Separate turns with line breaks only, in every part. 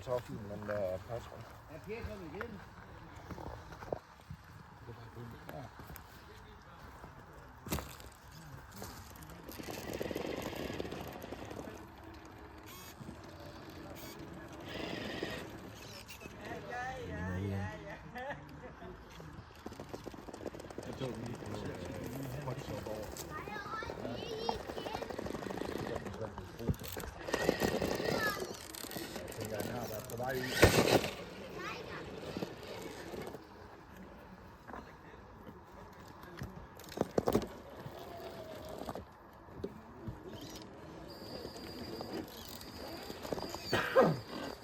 så fint, men der er passer.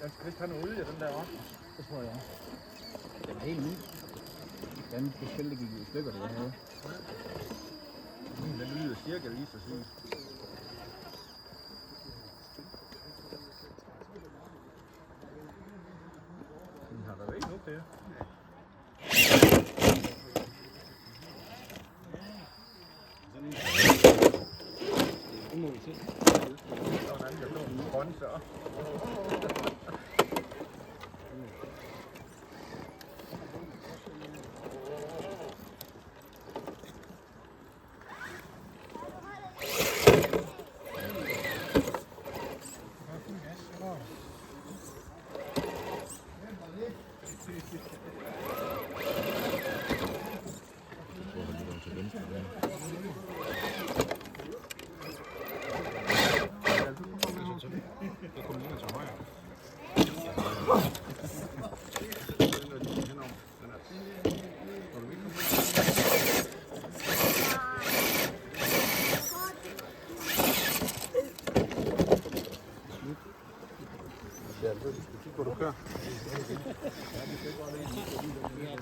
Den skal vist have noget olie, den der også.
Det tror jeg også. Den er helt ny. Den specielt gik i stykker, det jeg havde.
Den lyder cirka lige så syg. Den har der ikke noget der.
Det må vi se.
Sådan, jeg får en grøn så. Hvor du kører?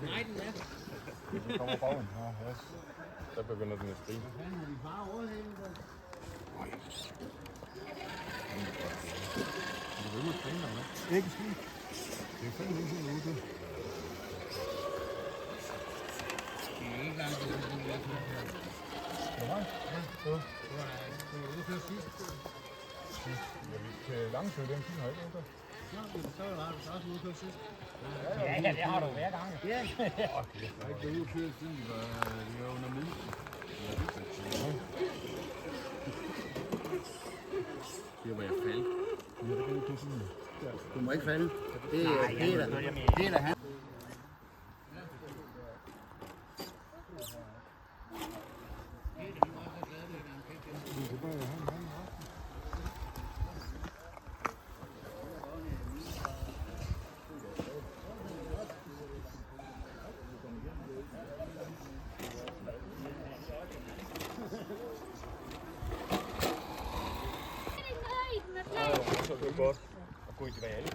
Nej, den er.
Den kommer bagen. Ja, yes. Så begynder den at skrige.
Hvad har de bare overhældet der?
Du vil med springe, eller hvad? Ikke ski. Det er fandme ikke sådan ude til.
Det er ikke langt, det er sådan lidt.
Hvor meget? Ja,
Du var ude før sidst.
Ja, vi skal langsøge den fin højde, ikke?
Så var du også ude før sidst.
Ja, det har du hver gang.
Ja.
Jeg har ikke været ude før, siden vi var under middel.
Det var jeg faldt.
Ja, det kan du sige.
Du må ikke falde. Det er Peter. Peter, han.
Så det er godt at gå i dvale.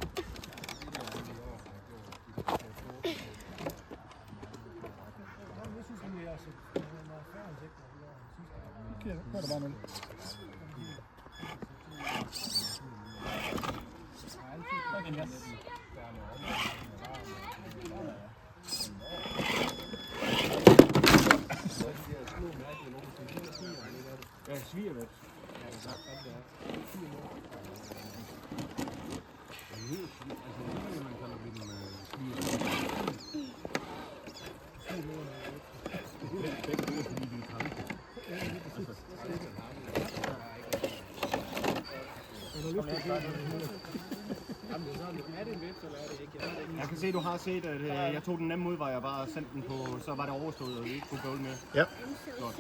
Hvor er der bare med? Ja, svigervæt. Ja, det er sagt, det er.
Jeg kan se, du har set, at jeg tog den nemme udvej og bare sendte den på, så var det overstået, og vi ikke kunne bøvle med.
Ja.
Godt.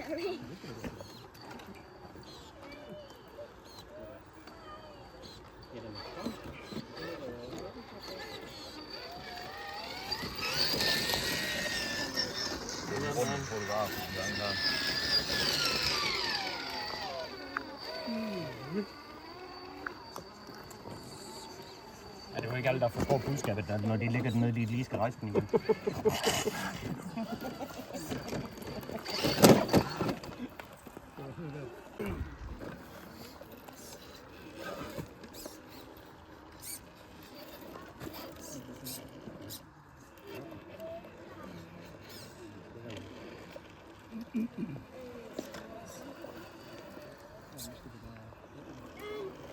Ja, det er jo ikke alle, der forstår budskabet, når de ligger dernede, de lige skal rejse den igen.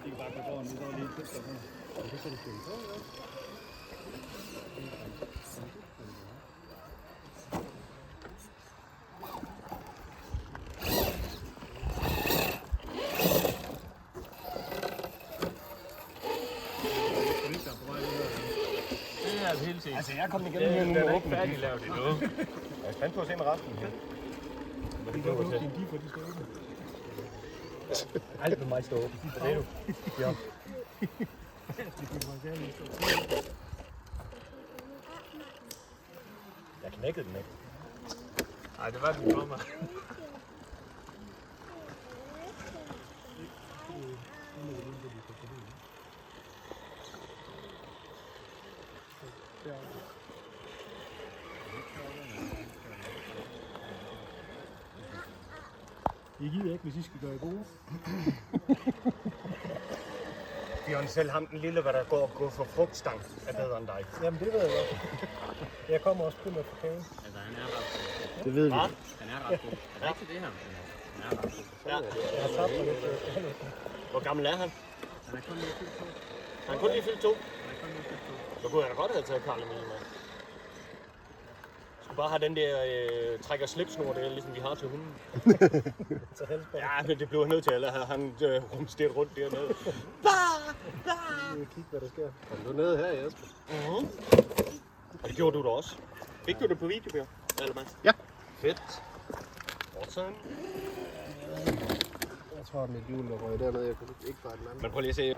Det kan bare gå over, nu går lige
Altså, jeg kom igennem med nogle åbne.
Den er ikke færdiglavet endnu.
Jeg er spændt på at se med resten.
Alt med mig står åbent. Det er du. Ja.
Jeg knækkede den ikke.
Nej, det var den for mig.
I gider ikke, hvis I skal gøre gode.
Bjørn, selv ham den lille, hvad der går for frugtstang, er bedre end dig.
Jamen, det ved jeg godt. Jeg kommer også primært fra kagen.
Altså, han er ret god.
Det ved vi.
Han er ret god. Er det ikke det her? Han er ret god.
Ja.
Jeg har tabt mig lidt.
Hvor gammel er han?
Han er kun lige fyldt 2.
Han er kun lige fyldt 2.
Han er kun lige fyldt 2.
Så kunne jeg da godt have taget Karl Emil med. Jeg skulle bare have den der trækker slipsnor der, ligesom vi har til hunden.
Så helst på.
Ja, men det blev han nødt til, eller havde han rumsteret rundt dernede.
Vi vil kigge, hvad der sker. Kom du ned her, Jesper?
Og det gjorde du da også. Fik du det på video, Bjørn? Eller Mads?
Ja.
Fedt. Awesome.
Jeg tror, mit hjul der røg dernede. Jeg kunne ikke fejre den anden.
Men prøv lige at se.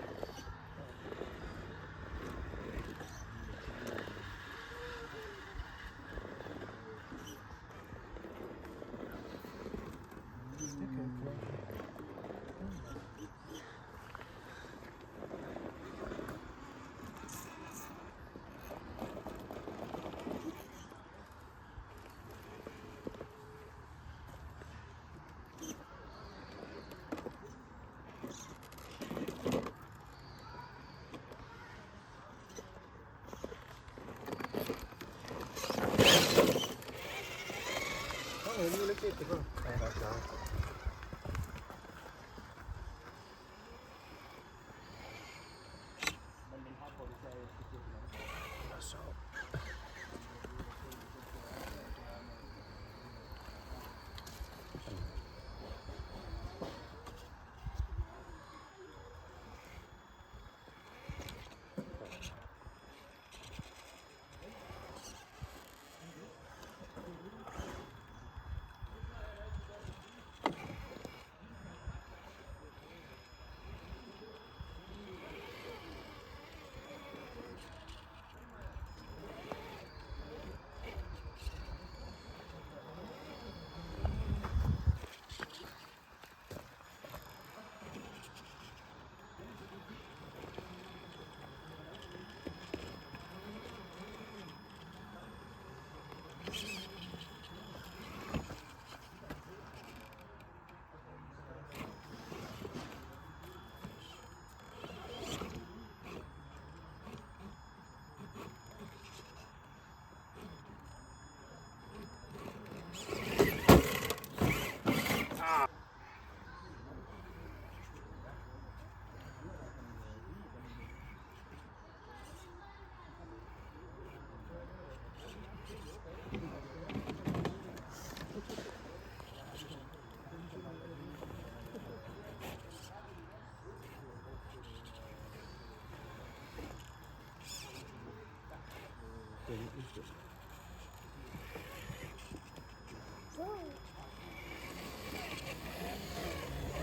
Jeg har alligevel ikke set det før. Ja, det er klart.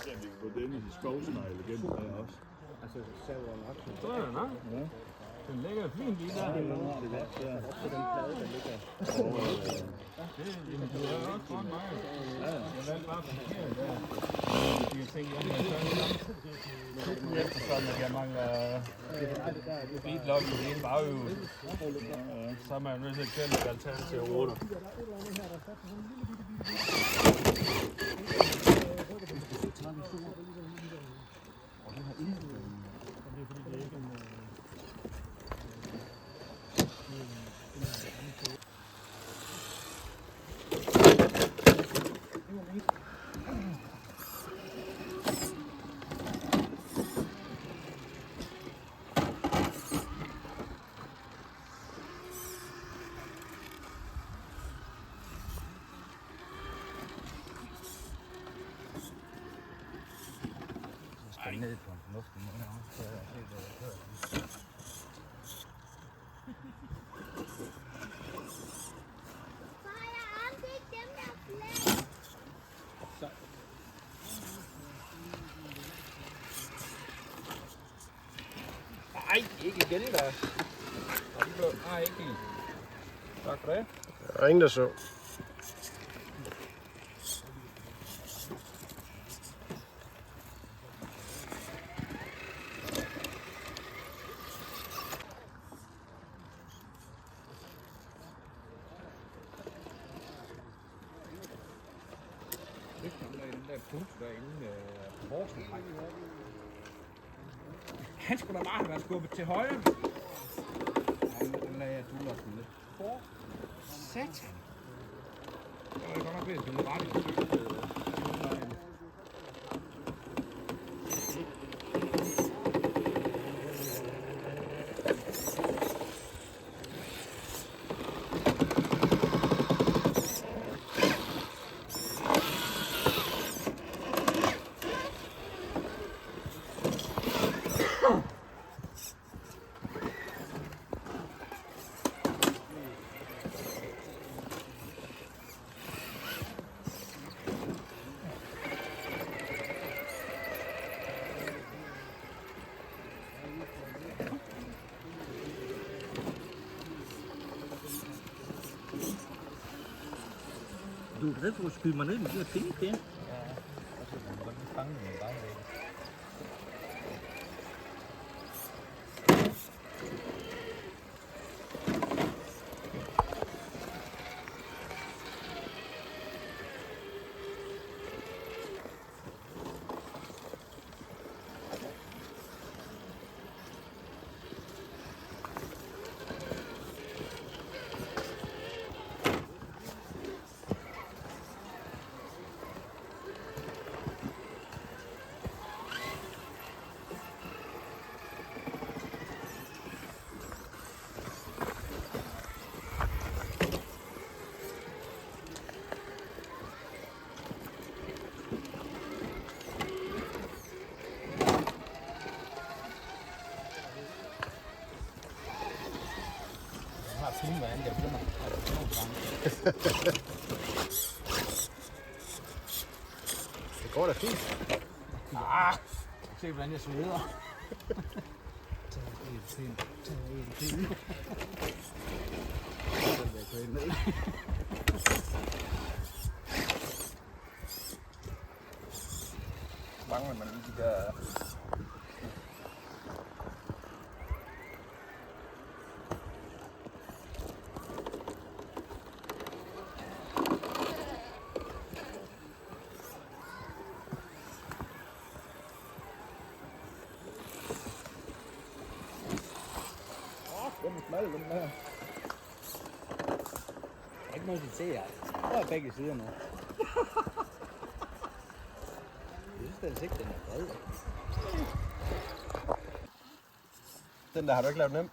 Vi kan få den i skovsnegle igen der også.
Altså, sav og nok.
Så er det nok. Ja. Den ligger fint lige der.
Det er på den plade, der ligger.
Det er også godt meget. Jeg valgte bare forkert der. Jeg tænkte, at jeg havde eftersom at jeg mangler beatlog på det ene baghjul. Så er man nødt til at køre lidt alternativ ruter.
ned på en fornuftig måde også. Så jeg set, hvad jeg kører.
Nej, ikke igen da. Nej, ikke i. Tak for det.
Der er ingen, der så.
Den der put derinde på Horsen. Han skulle da bare have været skubbet til højre. Den lagde jeg Dularsen lidt. For satan. Så var det godt nok ved at blive ret i forsøget.
Du er glad for at skyde mig ned med de her penge, Per?
Ja, og så kan man godt fange den i bagvæggen. Hvordan jeg bliver mig.
Det går da fint.
Se hvordan jeg sveder. Tag en pind.
Mangler man lige de der...
Den er smal, den der. Der er ikke noget, de ser. Der er begge sider nu. Jeg synes ellers ikke, den er bred.
Den der har du ikke lavet nem?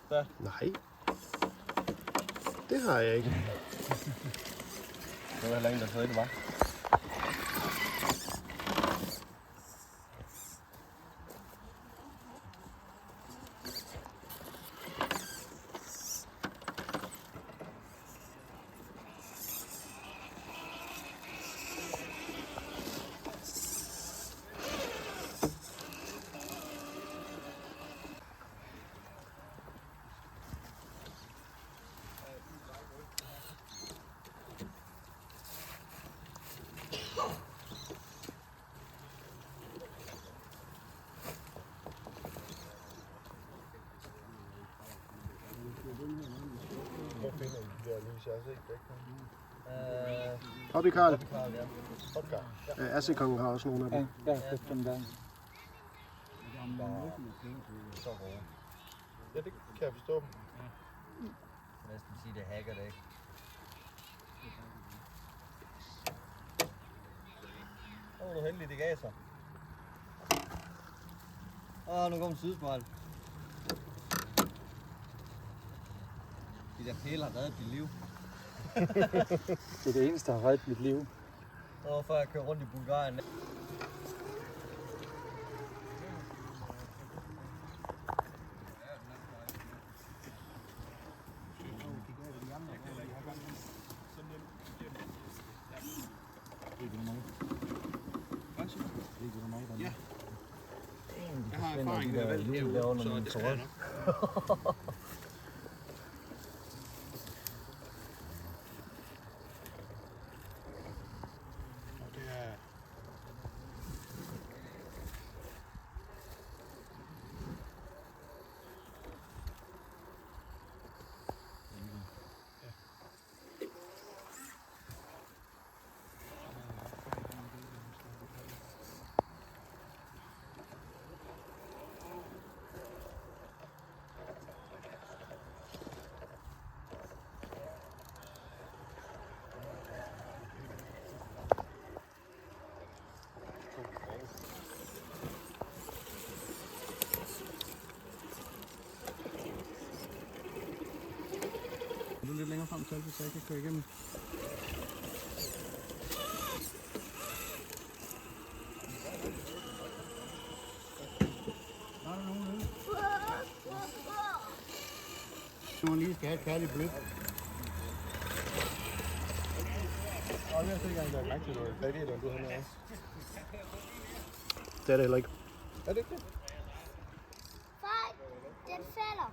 Der.
Nej. Det har jeg ikke.
Det var heller ingen, der troede, det var.
Hvor finder I de der lys? Jeg har set begge. Hobby Karl. Assekongen har også nogle af dem.
Ja, det er den der.
Så gode. Ja, det kan jeg forstå.
Næsten sige, det hacker det ikke.
Så var du heldig, det gav sig.
Nu kommer sydsmål. De der pæle har reddet dit liv.
Det er det eneste, der har reddet mit liv.
Det var før jeg kørte rundt i Bulgarien.
erfaring, der er valgt herude, så det skal jeg nok. Og det er... Du er lidt længere frem til, så jeg kan køre igennem.
Nu lige skal have et kærligt blødt.
Og jeg har ikke engang lagt mærke til, at du er fat i, eller du har noget.
Det er det heller ikke.
Er det ikke det?
Fej, den falder.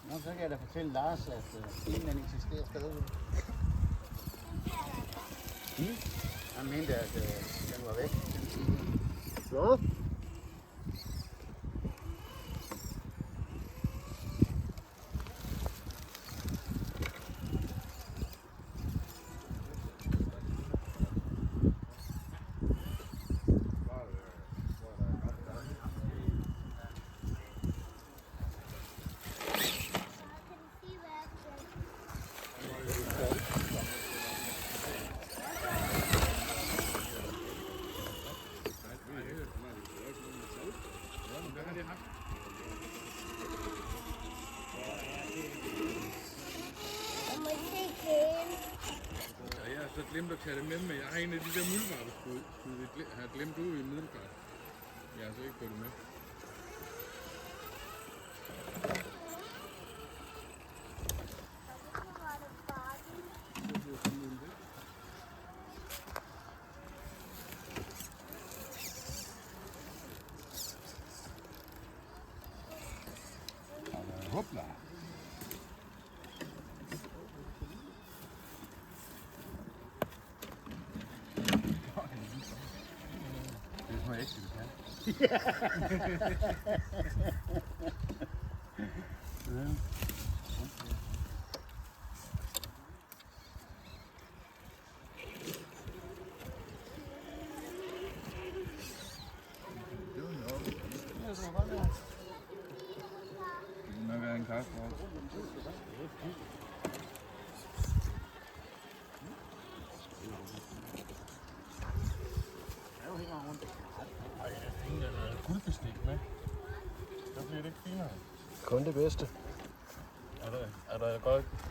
Nå, så kan jeg da fortælle Lars, at den eksisterer stadigvæk. Han mente, at den var væk.
Nå.
Jeg har så glemt at tage det med mig. Jeg har en af de der muldvarpeskud, jeg har glemt ude i Middelfart. Jeg har så ikke fået det med. Hopla! Det smager ikke, det kan. Det må være en kaffe også. Guldbestik med. Der bliver det ikke finere.
Kun det bedste.
Der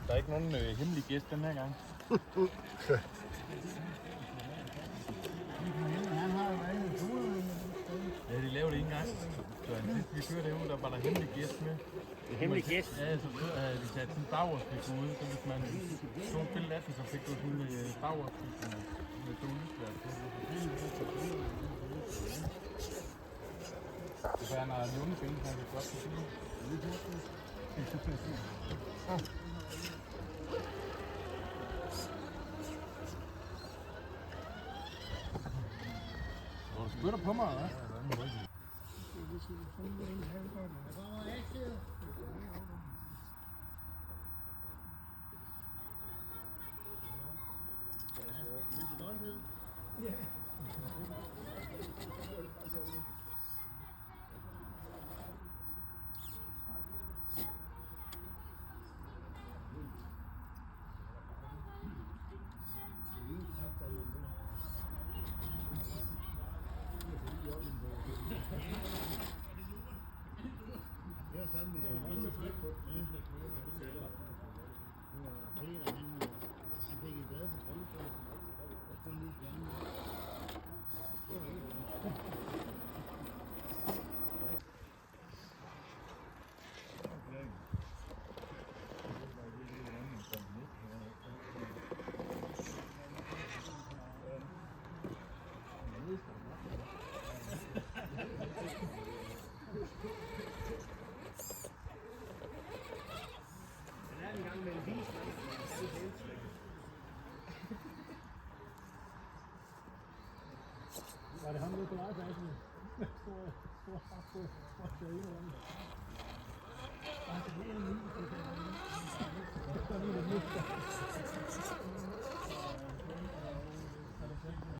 er ikke nogen hemmelig gæst den her gang. Ja, de lavede det en gang. Så sidst vi kørte derude, der var der hemmelig gæst med.
Hemmelig gæst.
Ja, så havde de sat sådan en Star Wars-figur ud, så hvis man tog et billede af den, så fik du sådan en Star Wars-figur med to lysværd på. Så er der nogle film, han kan godt kunne sige. Du spytter på mig, eller hvad?
på legepladsen. Stor fart på. Hvor er det en eller anden?